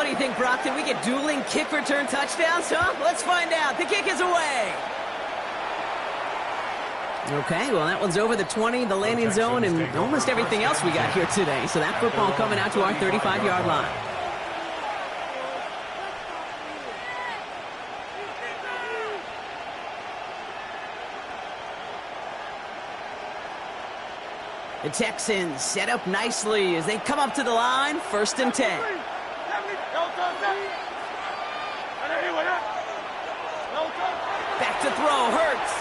What do you think, Brockton? We get dueling kick return touchdowns, huh? Let's find out. The kick is away. Okay, well, that one's over the 20, the landing zone, and almost everything else we got here today. So that football coming out to our 35-yard line. The Texans set up nicely as they come up to the line, 1st and 10. Back to throw, Hurts.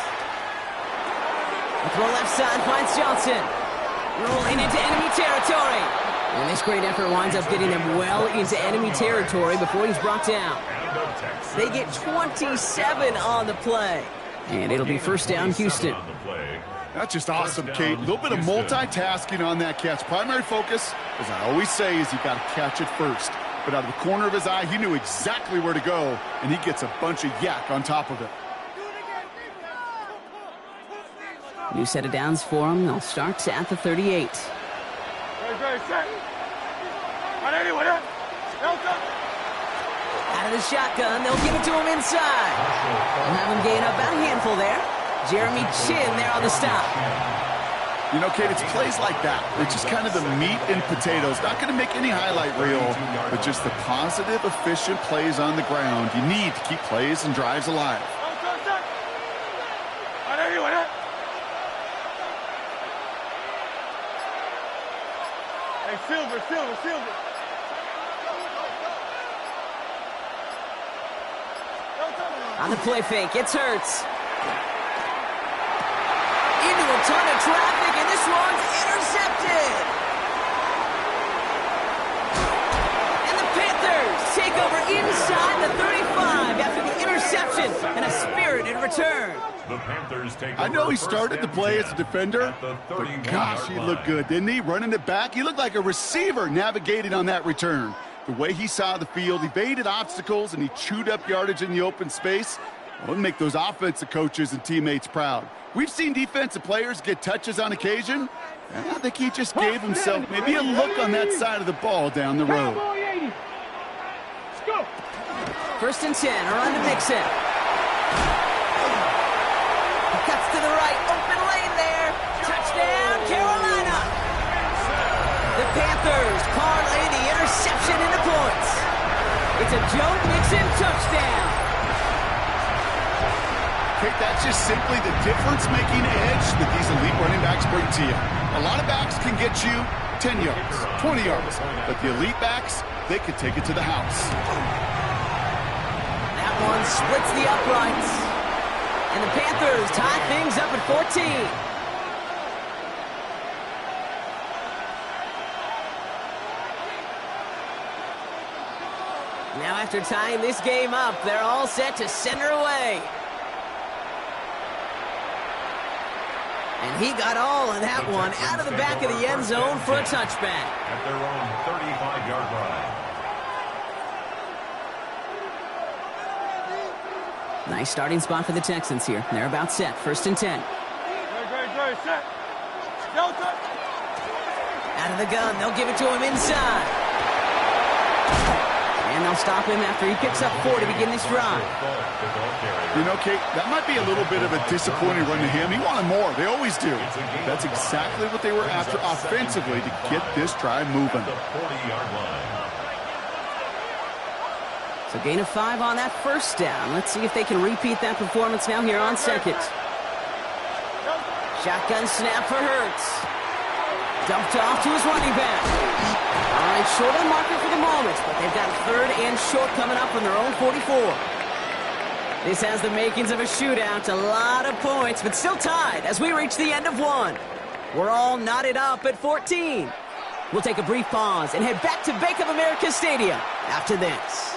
The throw left side finds Johnson. Rolling into enemy territory. And this great effort winds up getting them well into enemy territory before he's brought down. They get 27 on the play. And it'll be 1st down, Houston. That's just awesome, Kate. A little bit of multitasking on that catch. Primary focus, as I always say, is you got to catch it first. But out of the corner of his eye, he knew exactly where to go, and he gets a bunch of yak on top of it. New set of downs for him. They'll start at the 38. Out of the shotgun, they'll give it to him inside. They'll have him gain up about a handful there. Jeremy Chin there on the stop. You know, Kate, it's plays like that. It's just kind of the meat and potatoes. Not going to make any highlight reel, but just the positive, efficient plays on the ground. You need to keep plays and drives alive. Hey, Silver. On the play fake, it's Hurts. Into a ton of traffic, and this one's intercepted. And the Panthers take over inside the 35 after the interception and a spirited return. I know he started the play as a defender, but gosh, he looked good, didn't he? Running it back, he looked like a receiver navigating on that return. The way he saw the field, evaded obstacles, and he chewed up yardage in the open space. Well, it'll make those offensive coaches and teammates proud. We've seen defensive players get touches on occasion. I think he just gave himself maybe a look on that side of the ball down the road. Let's go. 1st and 10, around to Mixon. He cuts to the right, open lane there. Touchdown, Carolina. The Panthers parlay the interception into points. It's a Joe Mixon touchdown. Kate, that's just simply the difference-making edge that these elite running backs bring to you. A lot of backs can get you 10 yards, 20 yards, but the elite backs, they can take it to the house. That one splits the uprights. And the Panthers tie things up at 14. Now after tying this game up, they're all set to center away. And he got all of that one out of the back of the end zone for a touchback. At their own 35-yard line. Nice starting spot for the Texans here. They're about set. 1st and 10. Great, set. Out of the gun, they'll give it to him inside. And they'll stop him after he picks up 4 to begin this drive. You know, Kate, that might be a little bit of a disappointing run to him. He wanted more. They always do. That's exactly what they were after offensively to get this drive moving. So gain of 5 on that 1st down. Let's see if they can repeat that performance now here on 2nd. Shotgun snap for Hurts. Dumped off to his running back. All right, short on marker for the moment, but they've got 3rd and short coming up from their own 44. This has the makings of a shootout, a lot of points, but still tied as we reach the end of 1. We're all knotted up at 14. We'll take a brief pause and head back to Bank of America Stadium after this.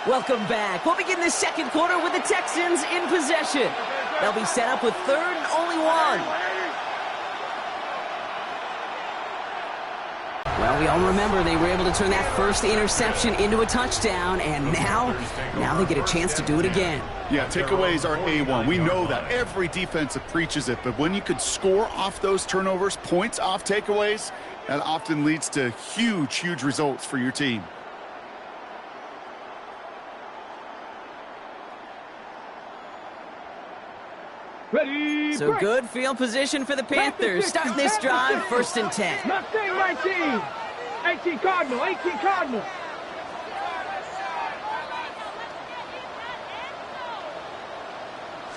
Welcome back. We'll begin the 2nd quarter with the Texans in possession. They'll be set up with 3rd and only 1. Well, we all remember they were able to turn that first interception into a touchdown, and now they get a chance to do it again. Yeah, takeaways are A1. We know that. Every defensive preaches it, but when you could score off those turnovers, points off takeaways, that often leads to huge results for your team. So good field position for the Panthers. Starting this drive, 1st and 10. Mustang 19. 18 Cardinal, 18 Cardinal.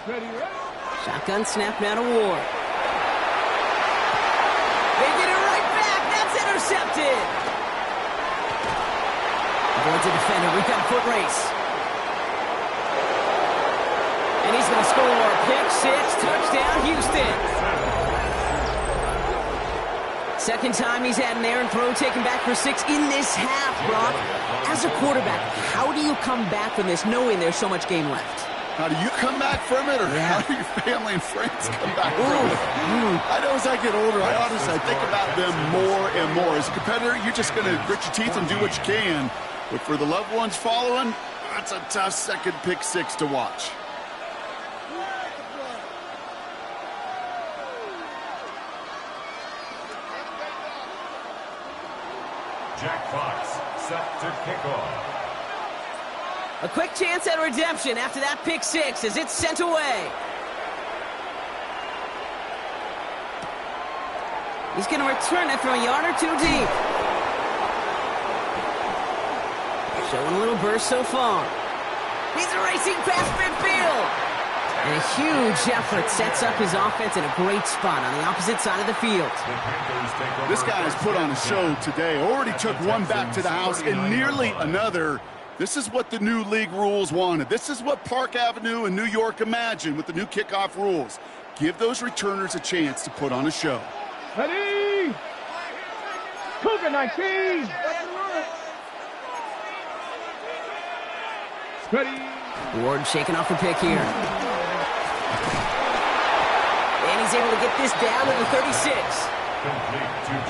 Ready, Shotgun snap now to Ward. They get it right back. That's intercepted. Avoids a defender. We've got a foot race. And he's going to score. Pick 6, touchdown, Houston. Second time he's had an errant throw taken back for 6 in this half, Brock. As a quarterback, how do you come back from this knowing there's so much game left? How do you come back from it, or how do your family and friends come back from it? I know as I get older, I think about them more and more. As a competitor, you're just going to grit your teeth and do what you can. But for the loved ones following, that's a tough second pick 6 to watch. Jack Fox set to kick off. A quick chance at redemption after that pick 6 as it's sent away. He's going to return it from a yard or 2 deep. Showing a little burst so far. He's racing past midfield. And a huge effort sets up his offense in a great spot on the opposite side of the field. This guy has put on a show today. Already took one back to the house and nearly another. This is what the new league rules wanted. This is what Park Avenue in New York imagined with the new kickoff rules. Give those returners a chance to put on a show. ready. Cougar 19. Ready. Ward shaking off the pick here. And he's able to get this down to the 36.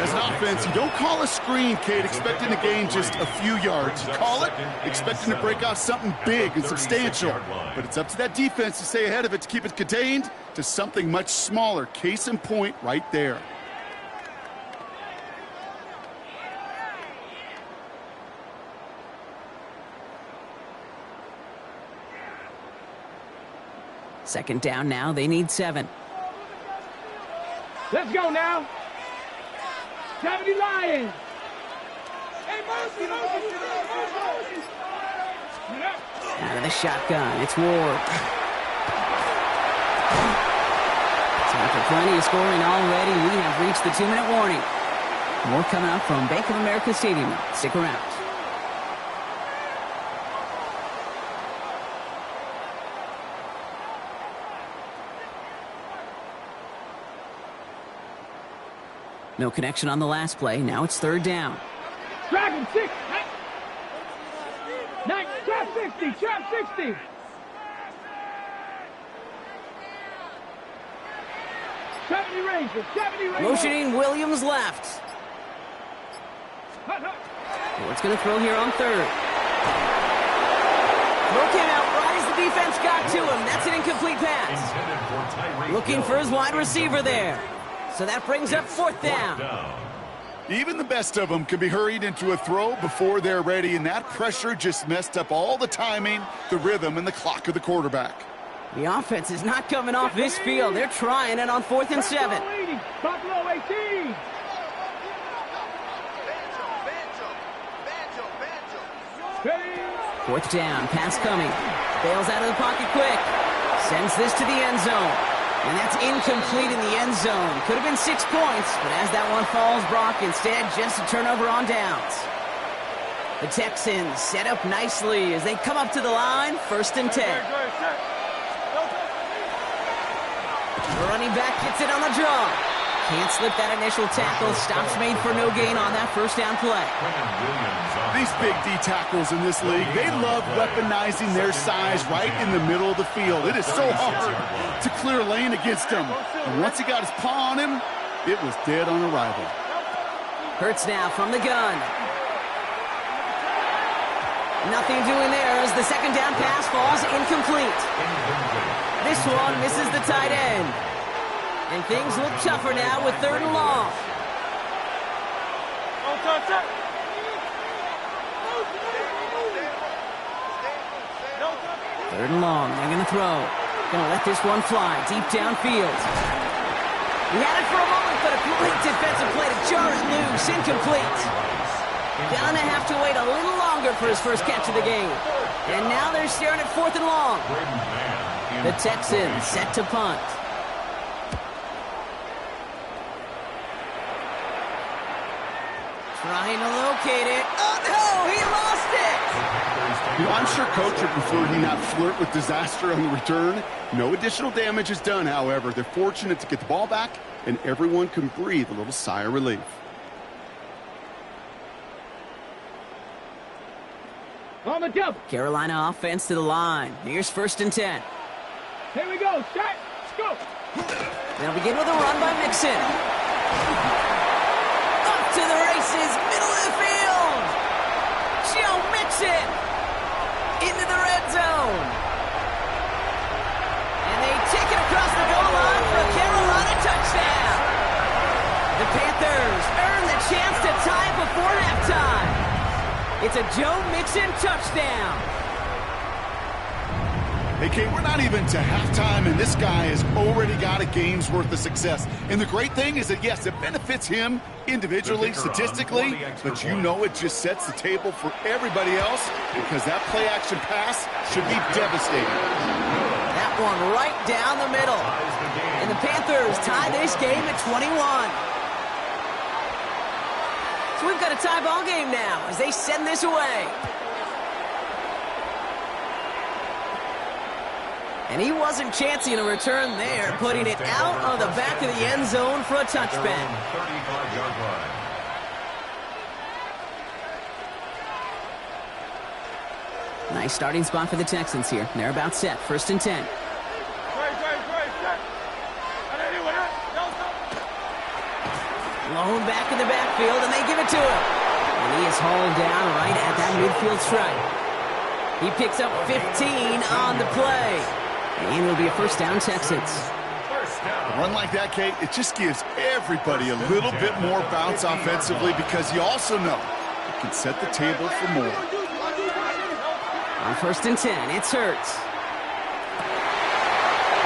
As an offense, you don't call a screen, Kate, expecting to gain just a few yards. You call it expecting to break off something big and substantial. But it's up to that defense to stay ahead of it, to keep it contained to something much smaller. Case in point right there. Second down now. They need 7. Let's go now. 70 Lions. Hey, mercy. Out of the shotgun. It's Ward. Time for plenty of scoring already. We have reached the 2-minute warning. More coming up from Bank of America Stadium. Stick around. No connection on the last play. Now it's third down. Dragon 6. Trap 60. Trap 60. Rangers. 70 Rangers. Motioning Williams left. Ward's going to throw here on third. Throw came out right as the defense got to him. That's an incomplete pass. Looking for his wide receiver there. So that brings up fourth down. Even the best of them can be hurried into a throw before they're ready, and that pressure just messed up all the timing, the rhythm, and the clock of the quarterback. The offense is not coming off this field. They're trying it on 4th and 7. Buffalo 18. Fourth down, pass coming. Bails out of the pocket quick. Sends this to the end zone. And that's incomplete in the end zone. Could have been 6 points, but as that one falls, Brock, instead just a turnover on downs. The Texans set up nicely as they come up to the line, 1st and 10. The running back gets it on the draw. Can't slip that initial tackle. Stops made for no gain on that first down play. These big D tackles in this league, they love weaponizing their size right in the middle of the field. It is so hard to clear a lane against him. And once he got his paw on him, it was dead on arrival. Hurts now from the gun. Nothing doing there as the second down pass falls incomplete. This one misses the tight end. And things look tougher now with 3rd and long. Third and long. They're going to throw. Gonna let this one fly deep downfield. He had it for a moment, but a great defensive play to jar it loose. Incomplete. Gonna have to wait a little longer for his first catch of the game. And now they're staring at 4th and long. The Texans set to punt. Trying to locate it. Oh, no! He lost it! You know, I'm sure Coach would prefer he not flirt with disaster on the return. No additional damage is done, however. They're fortunate to get the ball back, and everyone can breathe a little sigh of relief. On the jump. Carolina offense to the line. Here's 1st and 10. Here we go. Set. Let's go. They'll begin with a run by Mixon. Up to the races, middle of the field. Joe Mixon into the red zone. And they take it across the goal line for a Carolina touchdown. The Panthers earn the chance to tie before halftime. It's a Joe Mixon touchdown. Hey, Kate, we're not even to halftime, and this guy has already got a game's worth of success. And the great thing is that, yes, it benefits him individually, statistically, but you know it just sets the table for everybody else because that play-action pass should be devastating. That one right down the middle. And the Panthers tie this game at 21. So we've got a tie ball game now as they send this away. And he wasn't chancing a return there, putting it out on the back of the end zone for a touchback. 35-yard line. Nice starting spot for the Texans here. They're about set. 1st and 10. Lone back in the backfield, and they give it to him. And he is hauled down right at that midfield stripe. He picks up 15 on the play. And it'll be a 1st down, Texans. A run like that, Kate, it just gives everybody a little bit more bounce offensively because you also know it can set the table for more. On 1st and 10, it's Hurts.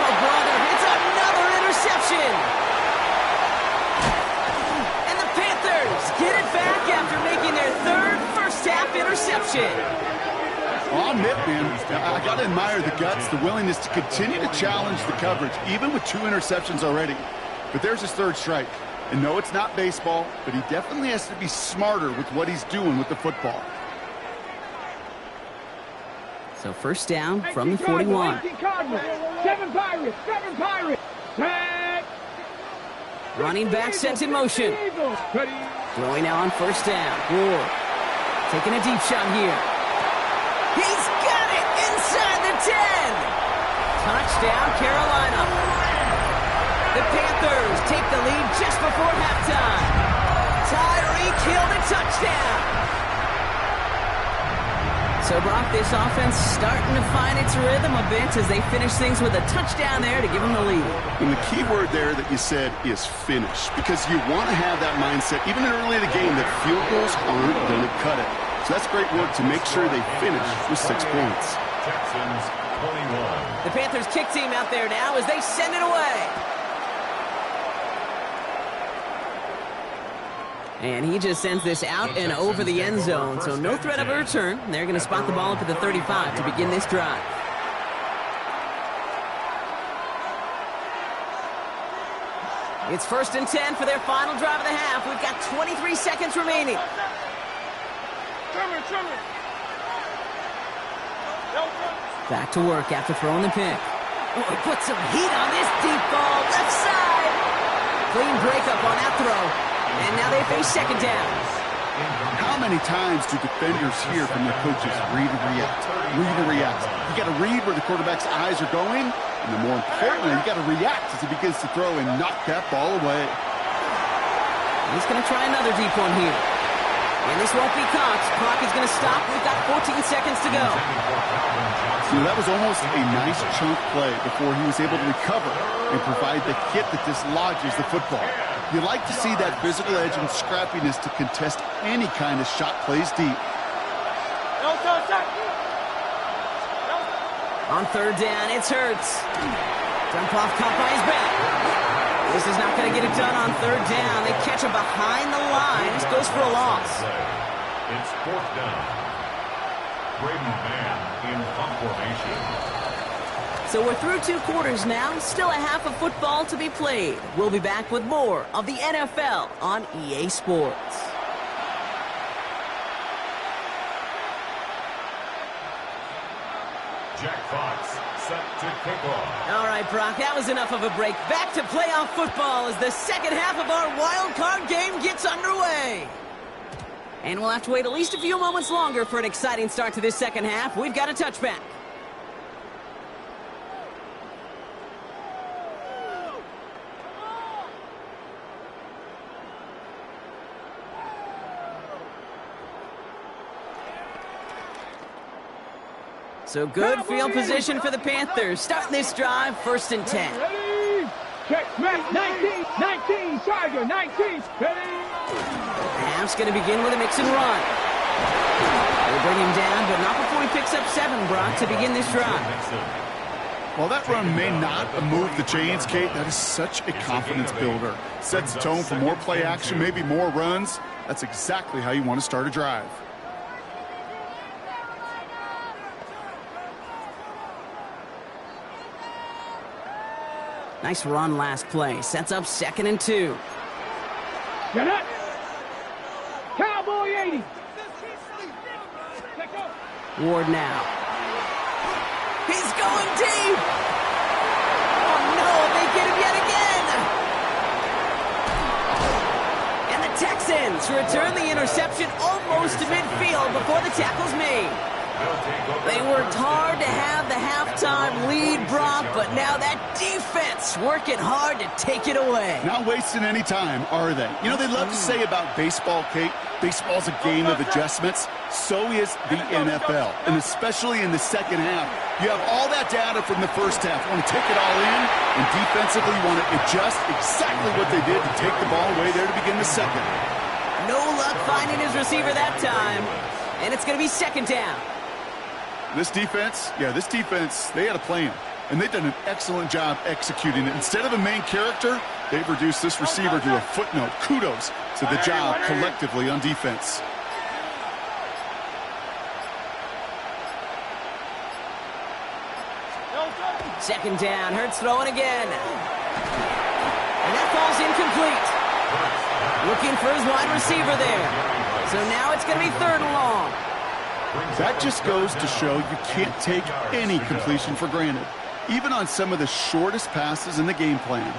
Oh, brother, it's another interception. And the Panthers get it back after making their 3rd first-half interception. Well, I'll admit, man, I got to admire the guts, the willingness to continue to challenge the coverage, even with 2 interceptions already. But there's his 3rd strike. And no, it's not baseball, but he definitely has to be smarter with what he's doing with the football. So 1st down from the 41. 7 Pirates, 7 Pirates. Running back sent in motion. Throwing now on 1st down. Ward taking a deep shot here. He's got it inside the 10. Touchdown, Carolina. The Panthers take the lead just before halftime. Tyreek Hill the touchdown. So, Brock, this offense starting to find its rhythm a bit as they finish things with a touchdown there to give them the lead. And the key word there that you said is finish, because you want to have that mindset, even early in the game, that field goals aren't going to cut it. So that's great work to make sure they finish with 6 points. Texans 21. The Panthers kick team out there now as they send it away. And he just sends this out and over the end zone, so no threat of a return. They're going to spot the ball up at the 35 to begin this drive. It's 1st and 10 for their final drive of the half. We've got 23 seconds remaining. Back to work after throwing the pick. Oh, he put some heat on this deep ball. Left side. Clean breakup on that throw. And now they face 2nd down. How many times do defenders hear from their coaches, read and react, read and react? You got to read where the quarterback's eyes are going, and then more importantly, you got to react as he begins to throw and knock that ball away. He's going to try another deep one here. And this won't be caught. Clock is going to stop. We've got 14 seconds to go. So that was almost a nice chunk play before he was able to recover and provide the hit that dislodges the football. You like to see that physical edge and scrappiness to contest any kind of shot plays deep. On third down, it's Hurts. Dump off caught by his back. This is not going to get it done on third down. They catch him behind the line. This goes for a loss. It's fourth down. Brady man in punt formation. So we're through 2 quarters now. Still a half of football to be played. We'll be back with more of the NFL on EA Sports. Jack Fox set to kick off. All right, Brock, that was enough of a break. Back to playoff football as the second half of our wild card game gets underway. And we'll have to wait at least a few moments longer for an exciting start to this second half. We've got a touchback. So good field position for the Panthers. Starting this drive, 1st and 10. Ready? Check, Matt, 19, Tiger, 19, ready? The half's going to begin with a mix and run. They'll bring him down, but not before he picks up 7, Brock, to begin this drive. While that run may not move the chains, Kate, that is such a confidence builder. Sets the tone for more play action, maybe more runs. That's exactly how you want to start a drive. Nice run last play. Sets up 2nd and 2. Get up! Cowboy 80! Ward now. He's going deep! Oh no, they get him yet again! And the Texans return the interception almost to midfield before the tackle's made. They worked hard to have the halftime lead, Brock, but now that defense working hard to take it away. Not wasting any time, are they? You know, they love to say about baseball, Kate, baseball's a game of adjustments. So is the NFL, and especially in the second half. You have all that data from the first half. You want to take it all in, and defensively you want to adjust exactly what they did to take the ball away there to begin the second. No luck finding his receiver that time, and it's going to be 2nd down. This defense, they had a plan, and they've done an excellent job executing it. Instead of a main character, they've reduced this receiver to a footnote. Kudos to the job collectively on defense. Second down, Hurts throwing again. And that ball's incomplete. Looking for his wide receiver there. So now it's going to be 3rd and long. That just goes to show you can't take any completion for granted, even on some of the shortest passes in the game plan.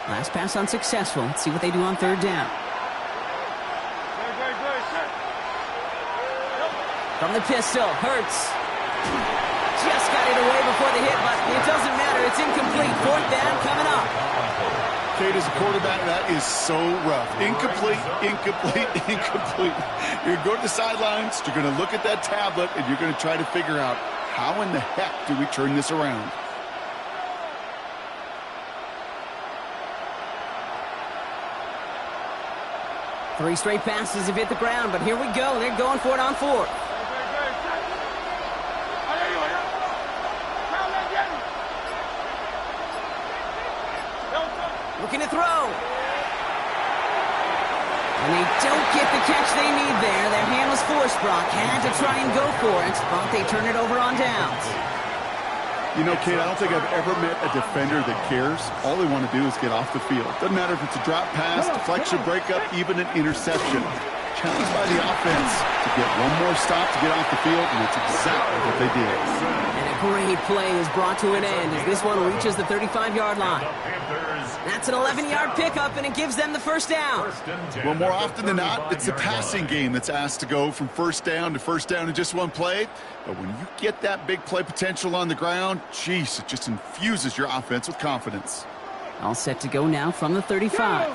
Last pass unsuccessful. Let's see what they do on 3rd down. From the pistol, Hurts. Just got it away before the hit, but it doesn't matter. It's incomplete. 4th down coming up. Kate, as a quarterback, that is so rough. Incomplete. You're going to go to the sidelines, you're going to look at that tablet, and you're going to try to figure out how in the heck do we turn this around. Three straight passes have hit the ground, but here we go. They're going for it on 4th. Looking to throw. And they don't get the catch they need there. Their hand was forced, Brock. Had to try and go for it, but they turn it over on downs. You know, Kate, I don't think I've ever met a defender that cares. All they want to do is get off the field. Doesn't matter if it's a drop pass, deflection, breakup, even an interception. Challenged by the offense to get one more stop to get off the field, and that's exactly what they did. And a great play is brought to an end as this one reaches the 35-yard line. That's an 11-yard pickup, and it gives them the 1st down. Well, more often than not, it's the passing game that's asked to go from 1st down to 1st down in just one play. But when you get that big play potential on the ground, geez, it just infuses your offense with confidence. All set to go now from the 35.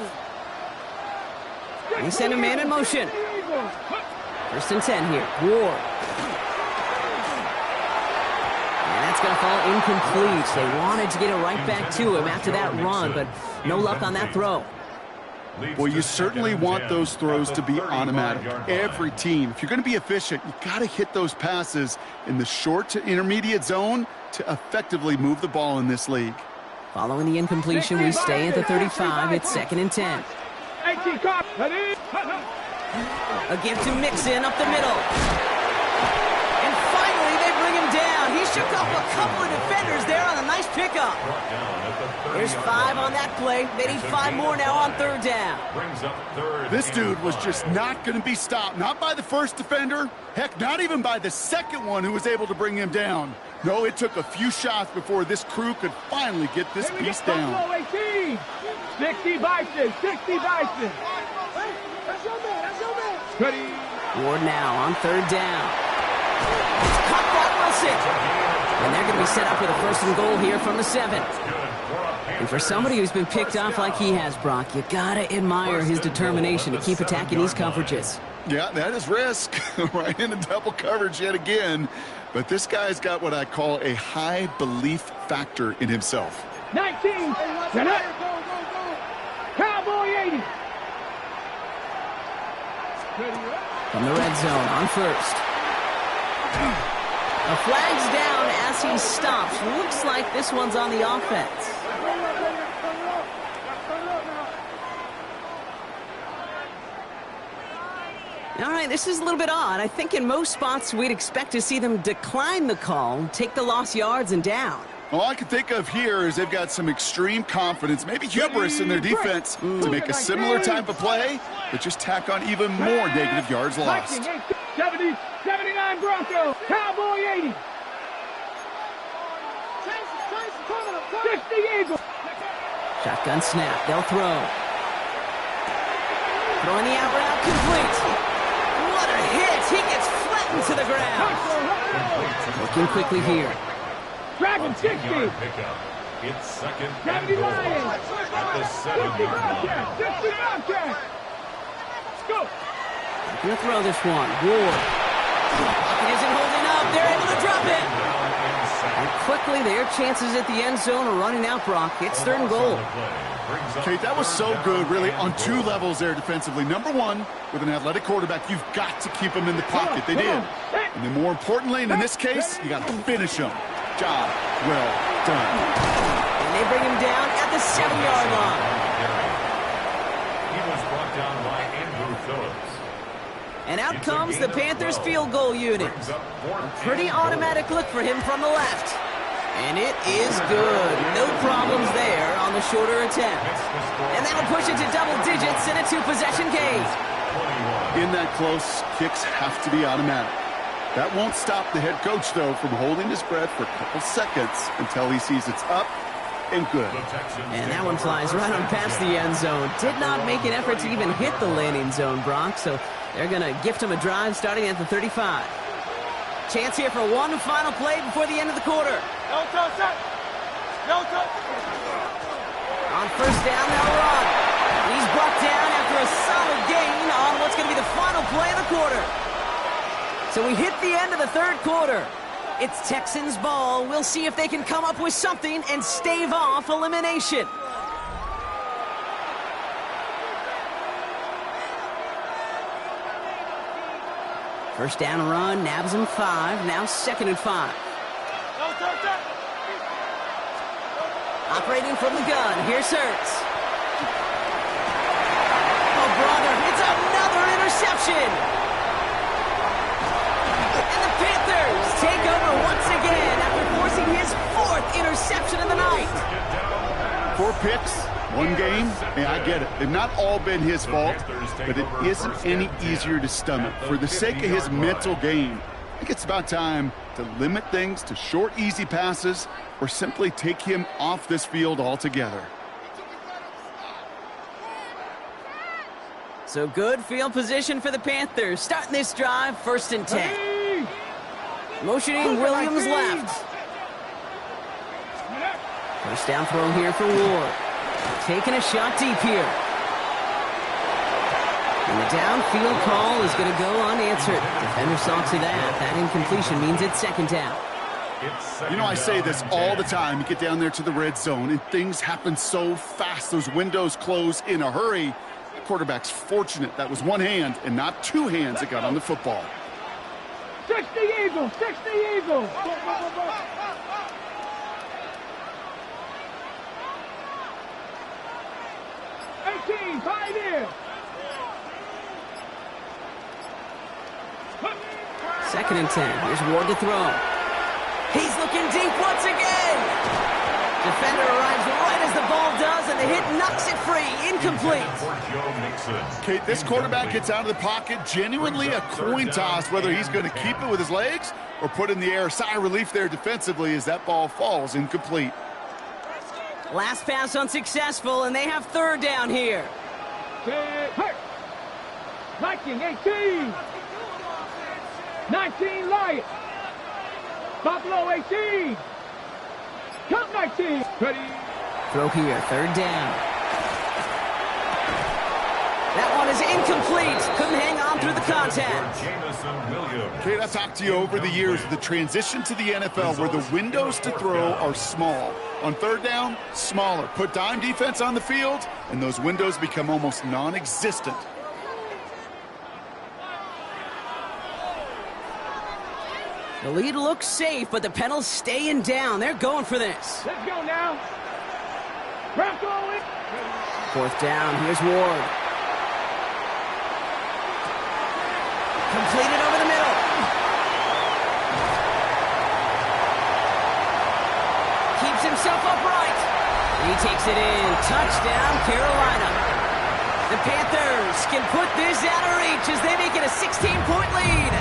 They send a man in motion. 1st and 10 here. Ward. And that's going to fall incomplete. They wanted to get it right back to him after that run, but no luck on that throw. Well, you certainly want those throws to be automatic. Every team, if you're going to be efficient, you got to hit those passes in the short to intermediate zone to effectively move the ball in this league. Following the incompletion, we stay at the 35. It's 2nd and 10. A gift to Mixon up the middle. And finally, they bring him down. He shook off a couple of defenders there on a nice pickup. There's 5 on that play. They need 5 more now on 3rd down. This dude was just not going to be stopped. Not by the first defender. Heck, not even by the second one who was able to bring him down. No, it took a few shots before this crew could finally get this beast down. 60 Bison, 60 Bison. Ward now on 3rd down. It's caught by Wilson. And they're going to be set up with a 1st and goal here from the 7. And for somebody who's been picked off like he has, Brock, you got to admire his determination to keep attacking these coverages. Yeah, that is risk. Right into double coverage yet again. But this guy's got what I call a high belief factor in himself. 19. Cowboy 80. From the red zone on 1st. A flag's down as he stops. Looks like this one's on the offense. All right, this is a little bit odd. I think in most spots we'd expect to see them decline the call, take the lost yards and down. All I can think of here is they've got some extreme confidence, maybe hubris in their defense to make a similar type of play, but just tack on even more negative yards lost. 70, 79 Broncos, Cowboy 80. 60 Eagles. Shotgun snap, they'll throw. Throwing the out route complete. What a hit! He gets flattened to the ground. Looking quickly here. Dragon 60. It's 2nd and 70 goal Lions. at the 7-yard line. 60 Bobcats. Let's go. Gonna throw this one. Ward. It isn't holding up. They're able to drop it. And quickly, their chances at the end zone are running out, Brock. It's 3rd and goal. Kate, that was so good, really, on 2 levels there defensively. Number 1, with an athletic quarterback, you've got to keep him in the pocket. They did. And then more importantly, and in this case, you got to finish him. Job well done. And they bring him down at the 7-yard line. He was brought down by Andrew Phillips. And out comes the Panthers field goal unit. A pretty automatic look for him from the left. And it is good. No problems there on the shorter attempt. And that'll push it to double digits in a 2-possession game. In that close, kicks have to be automatic. That won't stop the head coach, though, from holding his breath for a couple seconds until he sees it's up and good. And that one flies right on past the end zone. Did not make an effort to even hit the landing zone, Brock, so they're going to gift him a drive starting at the 35. Chance here for one final play before the end of the quarter. No touch. No touch. On 1st down, they'll run. He's brought down after a solid gain on what's going to be the final play of the quarter. So we hit the end of the 3rd quarter. It's Texans ball. We'll see if they can come up with something and stave off elimination. First down and run, nabs him 5, now 2nd and 5. Operating from the gun, here's Hurts. Oh, brother, it's another interception. And the Panthers take over once again after forcing his 4th interception of the night. 4 picks, 1 game. Yeah, I get it. They've not all been his fault, but it isn't any easier to stomach. For the sake of his mental game, I think it's about time to limit things to short, easy passes or simply take him off this field altogether. So good field position for the Panthers. Starting this drive, 1st and 10. Motioning Williams left. First down throw here for Ward. Taking a shot deep here. And the downfield call is going to go unanswered. Defender saw to that. That incompletion means it's 2nd down. You know, I say this all the time. You get down there to the red zone, and things happen so fast. Those windows close in a hurry. Quarterback's fortunate that was one hand and not two hands that got on the football. 60 Eagles, 60 Eagles. 18, Pioneer. Second and 10. Here's Ward to throw. He's looking deep once again. Defender arrives right as the ball does, and the hit knocks it free. Incomplete. Kate, this quarterback gets out of the pocket, genuinely a coin toss whether he's going to keep it with his legs or put it in the air. Sigh of relief there defensively as that ball falls incomplete. Last pass unsuccessful, and they have third down here. Hey. Viking 18. 19 Lions. Buffalo 18. Count 19. Ready. Throw here, third down. That one is incomplete. Couldn't hang on through the contact. Kate, I've talked to you over the years, the transition to the NFL where the windows to throw are small. On third down, smaller. Put dime defense on the field, and those windows become almost non-existent. The lead looks safe, but the Penals staying down. They're going for this. Let's go now. Bronco it. Fourth down. Here's Ward. Completed over the middle. Keeps himself upright. He takes it in. Touchdown, Carolina. The Panthers can put this out of reach as they make it a 16-point lead.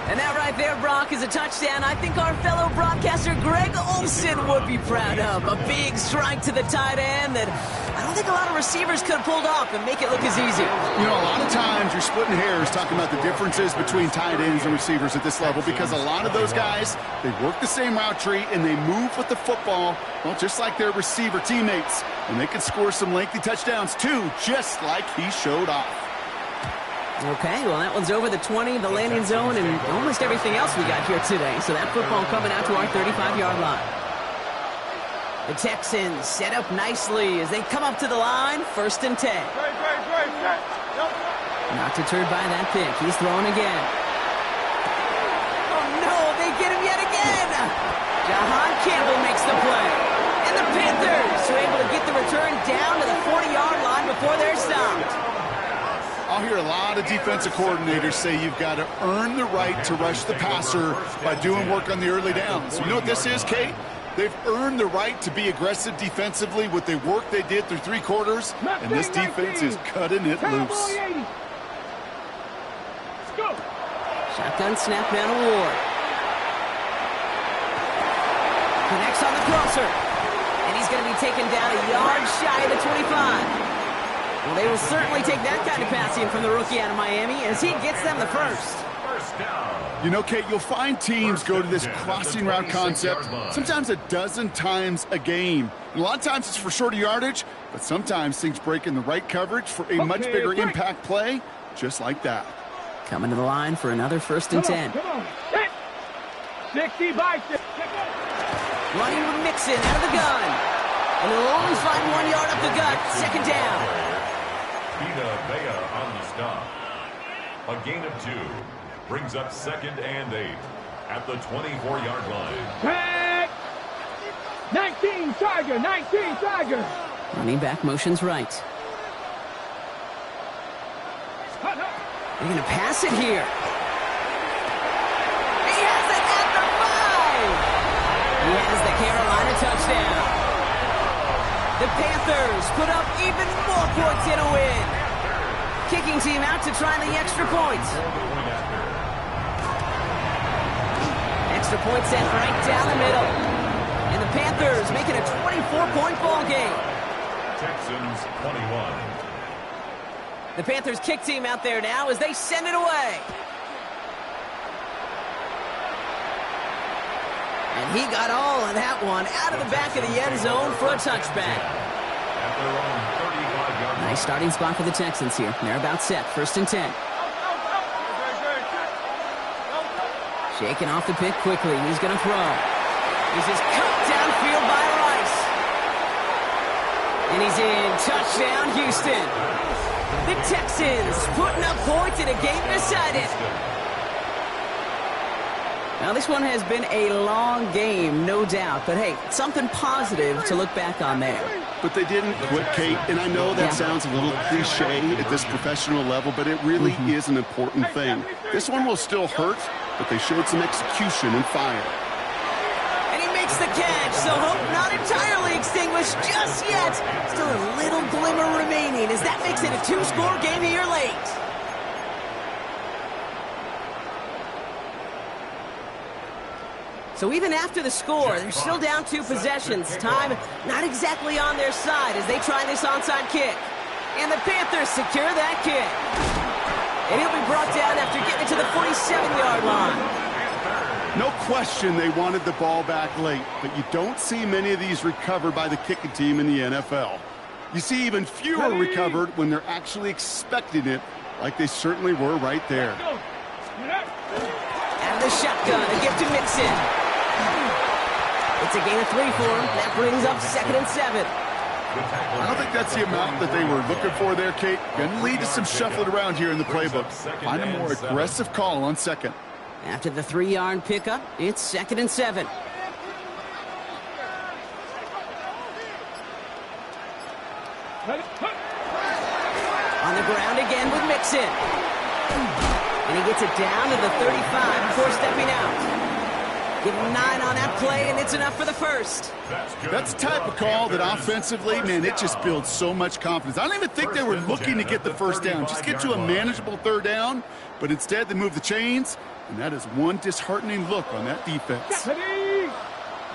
And that right there, Brock, is a touchdown I think our fellow broadcaster Greg Olson would be proud of. A big strike to the tight end that I don't think a lot of receivers could have pulled off and make it look as easy. You know, a lot of times you're splitting hairs talking about the differences between tight ends and receivers at this level because a lot of those guys, they work the same route tree and they move with the football, well, just like their receiver teammates. And they can score some lengthy touchdowns, too, just like he showed off. Okay, well, that one's over the 20, the landing zone, and almost everything else we got here today. So that football coming out to our 35-yard line. The Texans set up nicely as they come up to the line, 1st and 10. Not deterred by that pick. He's throwing again. Oh, no, they get him yet again. Jahan Campbell makes the play. And the Panthers are able to get the return down to the 40-yard line before they're stopped. I'll hear a lot of defensive coordinators say you've got to earn the right to rush the passer by doing work on the early downs. You know what this is, Kate? They've earned the right to be aggressive defensively with the work they did through 3 quarters, and this defense is cutting it loose. Shotgun snap down to Ward. Connects on the crosser. And he's going to be taken down a yard shy of the 25. Well, they will certainly take that kind of passing from the rookie out of Miami as he gets them the first. You know, Kate, you'll find teams go to this crossing route concept sometimes a dozen times a game. And a lot of times it's for shorter yardage, but sometimes things break in the right coverage for a much bigger impact play, just like that. Coming to the line for another 1st and 10. Come on. 60 by 6. Running with Mixon out of the gun. And he'll only find 1 yard up the gut. 2nd down. Bea on the stop. A gain of 2 brings up 2nd and 8 at the 24-yard line. Back. 19 Tiger, 19 Tiger. Running back motions right. They're going to pass it here. He has it at the 5. He has the Carolina touchdown. The Panthers put up even more points in a win. Kicking team out to try the extra point. Extra point sent right down the middle. And the Panthers making a 24-point ball game. Texans 21. The Panthers kick team out there now as they send it away. And he got all of that one out of the back of the end zone for a touchback. Nice starting spot for the Texans here. They're about set. 1st and 10. Shaking off the pick quickly. He's going to throw. This is cut downfield by Rice. And he's in. Touchdown, Houston. The Texans putting up points in a game decided. Now, this one has been a long game, no doubt. But, hey, something positive to look back on there. But they didn't quit, Kate. And I know that sounds a little cliche at this professional level, but it really is an important thing. This one will still hurt, but they showed some execution and fire. And he makes the catch, so hope not entirely extinguished just yet. Still a little glimmer remaining as that makes it a 2-score game here late. So even after the score, they're still down 2 possessions. Time not exactly on their side as they try this onside kick. And the Panthers secure that kick. And he'll be brought down after getting to the 47-yard line. No question they wanted the ball back late, but you don't see many of these recovered by the kicking team in the NFL. You see even fewer recovered when they're actually expecting it, like they certainly were right there. Out of the shotgun, a gift to Mixon. It's a gain of 3 for him. That brings up 2nd and 7. I don't think that's the amount that they were looking for there, Kate. Going to lead to some shuffling around here in the playbook. Find a more aggressive call on 2nd. After the 3-yard pickup, it's 2nd and 7. On the ground again with Mixon. And he gets it down to the 35 before stepping out. Give him 9 on that play, and it's enough for the first. That's the type of call that offensively, man, it just builds so much confidence. I don't even think they were looking to get the first down. Just get to a manageable 3rd down, but instead they move the chains, and that is one disheartening look on that defense.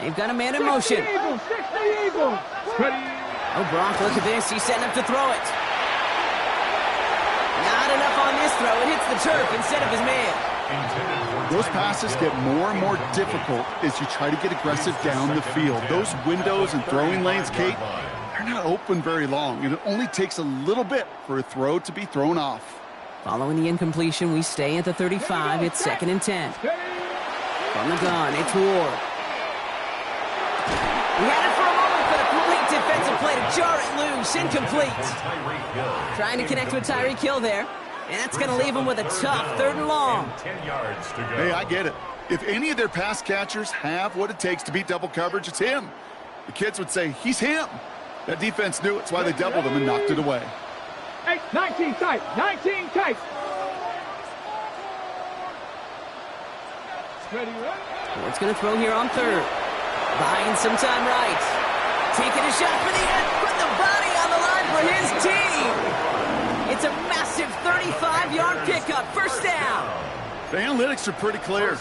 They've got a man in motion. Oh, Brock, look at this. He's setting up to throw it. Not enough on this throw. It hits the turf instead of his man. Those passes get more and more difficult as you try to get aggressive down the field. Those windows and throwing lanes, Kate, they're not open very long, and it only takes a little bit for a throw to be thrown off. Following the incompletion, we stay at the 35. It's 2nd and 10. From the gun, it's Ward. He had it for a moment, but a complete defensive play to jar it loose. Incomplete. Trying to connect with Tyreek Hill there. And that's going to leave him with a tough 3rd and long. Hey, I get it. If any of their pass catchers have what it takes to beat double coverage, it's him. The kids would say, he's him. That defense knew it's why they doubled him and knocked it away. 19 tight, 19 tight. Ward's going to throw here on 3rd. Buying some time right. Taking a shot for the end. Put the body on the line for his team. It's a massive 35-yard pickup. First down. The analytics are pretty clear.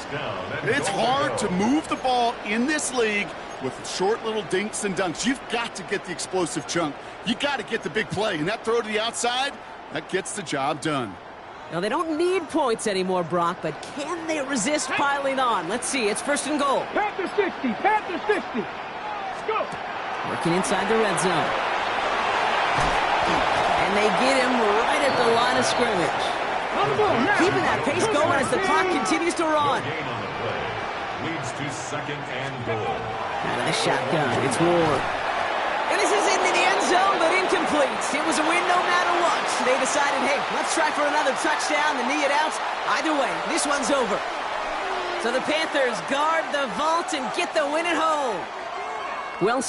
It's hard to move the ball in this league with short little dinks and dunks. You've got to get the explosive chunk. You got to get the big play. And that throw to the outside, that gets the job done. Now, they don't need points anymore, Brock, but can they resist piling on? Let's see. It's 1st and goal. Panther 60. Panther 60. Let's go. Working inside the red zone. And they get him right at the line of scrimmage. Keeping that pace going as the clock continues to run. Leads to 2nd and goal. Out of the shotgun, it's Ward. And this is into the end zone, but incomplete. It was a win no matter what. They decided, hey, let's try for another touchdown and knee it out. Either way, this one's over. So the Panthers guard the vault and get the win at home. Well,